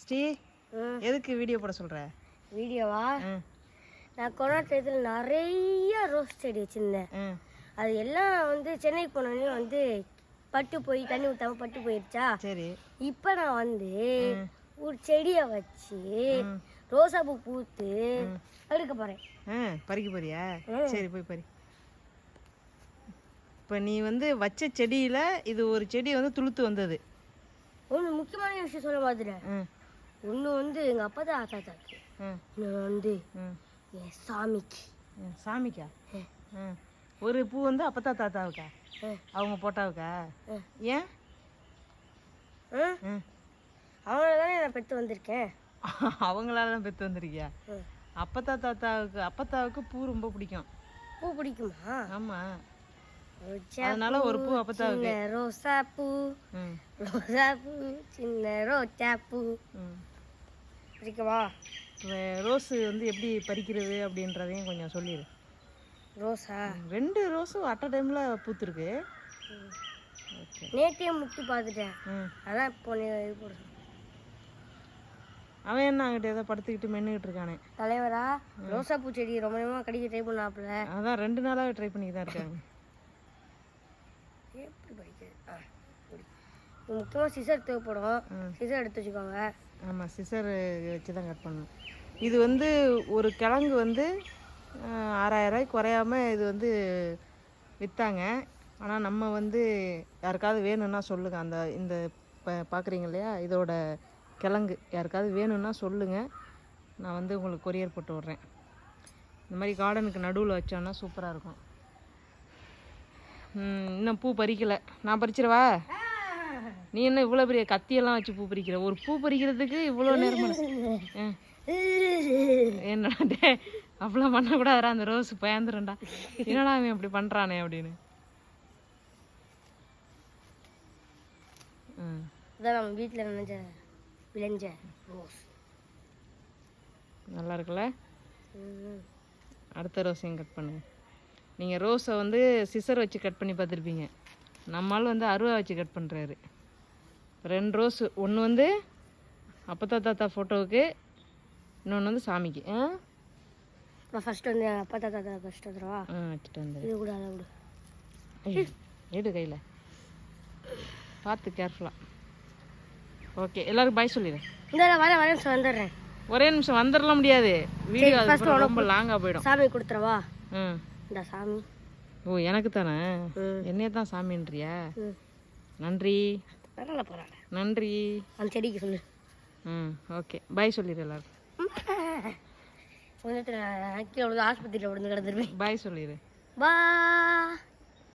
ஸ்ரீ எதுக்கு வீடியோ போட சொல்ற? வீடியோவா? நான் கொரோனா டயத்தில் நிறைய ரோஸ் செடி வச்சிருந்தேன். அது எல்லாம் வந்து சென்னைக்கு போனோடனே வந்து பட்டு போய் தண்ணி ஊற்றாம பட்டு போயிடுச்சா. சரி, இப்போ நான் வந்து ஒரு செடியை வச்சு ரோசா பூ பூத்து எடுக்க போறேன். பறிக்க போறியா? சரி, போய் பறி. இப்போ நீ வந்து வச்ச செடியில் இது ஒரு செடி வந்து துளுத்து வந்தது. ஒன்று முக்கியமான விஷயம் சொல்ல மாதிரி. ஒன்று வந்து எங்கள் அப்பா தான் தாத்தாக்கு, இன்னொன்று வந்து என் சாமிக்கு. சாமிக்கா? ஒரு பூ வந்து அப்பத்தா தாத்தாவுக்கா? அவங்க போட்டாவுக்கா? ஏன்? அவங்கள தானே நான் பெற்று வந்திருக்கேன். அவங்களால தான் பெற்று வந்திருக்கியா? அப்பத்தா தாத்தாவுக்கு அப்பத்தாவுக்கு பூ ரொம்ப பிடிக்கும். பூ பிடிக்குமா? ஆமாம், அதனால ஒரு பூ அப்பத்தாவுக்கு. ரோசா பூ, ரோசா பூ, சின்ன ரோஜா பூ பிடிக்கவா? ரோஸ் வந்து எப்படி பறிக்கிறது அப்படின்றதையும் கொஞ்சம் சொல்லிடு. ரோஸா 2 ரோஸும் அட் அ டைம்ல பூத்துருக்கு. நேற்றே முட்டி பார்த்துட்டேன். அதான் இப்போ இது போட. அவன் என்ன அங்கிட்ட ஏதோ படுத்துக்கிட்டு மென்னுக்கிட்டு இருக்கானே தலைவரா? ரோசா பூ செடி ரொம்ப நேரமாக கடிக்க ட்ரை பண்ணாப்புல. அதான் 2 நாளாக ட்ரை பண்ணி தான் இருக்காங்க. எப்படி படிக்கிறது? முக்கியமாக சிசர் தேவைப்படும். சிசர் எடுத்து வச்சுக்கோங்க. ஆமாம், சிசர் வச்சு தான் கட் பண்ணணும். இது வந்து ஒரு கிழங்கு வந்து 6000 ரூபாய்க்கு குறையாம இது வந்து விற்றாங்க. ஆனால் நம்ம வந்து யாருக்காவது வேணும்னா சொல்லுங்கள். அந்த இந்த பார்க்குறீங்க இல்லையா, இதோட கிழங்கு யாருக்காவது வேணும்னா சொல்லுங்கள், நான் வந்து உங்களுக்கு கொரியர் போட்டு விட்றேன். இந்த மாதிரி கார்டனுக்கு நடுவில் வச்சோன்னா சூப்பராக இருக்கும். இன்னும் பூ பறிக்கலை, நான் பறிச்சிடவா? நீ என்ன இவ்வளோ பெரிய கத்தியெல்லாம் வச்சு பூ பறிக்கிற? ஒரு பூ பறிக்கிறதுக்கு இவ்வளோ நேரமா? என்னடா அவ்வளோ பண்ணக்கூடாதுடா, அந்த ரோஸ் பயந்துருண்டா. என்னடா அவன் அப்படி பண்ணுறானே அப்படின்னு. நம்ம வீட்டில் விளைஞ்ச ரோஸ் நல்லா இருக்குல்ல? அடுத்த ரோஸையும் கட் பண்ணுங்க. நீங்கள் ரோஸை வந்து சிசர் வச்சு கட் பண்ணி பார்த்துருப்பீங்க. நம்மளால் வந்து அருவா வச்சு கட் பண்ணுறாரு. 2 ரோஸு, ஒன்று வந்து அப்பத்தா தாத்தா ஃபோட்டோவுக்கு, இன்னொன்று வந்து சாமிக்கு. நான் ஃபஸ்ட்டு வந்து அப்பா தாத்தா ஃபஸ்ட்டு வந்துடுவா. வச்சுட்டு வந்து இது கூட அதை விடு. எடு கையில் பார்த்து கேர்ஃபுல்லாக. ஓகே, எல்லாருக்கும் பாய் சொல்லிடு. இந்த வரேன் வந்துடுறேன். ஒரே நிமிஷம் வந்துடலாம் முடியாது, வீடியோ ரொம்ப லாங்காக போயிடும். சாமி கொடுத்துறவா? இந்த சாமி. ஓ, எனக்கு தானே? என்னைய தான் சாமின்றியா? நன்றி. நன்றி. அந்த செடிக்கு சொல்லு. ஓகே, பாய் சொல்லிடு எல்லாரும். ஆஸ்பத்திரியில் விழுந்து கிடந்துருவேன். பாய் சொல்லிடு. பா.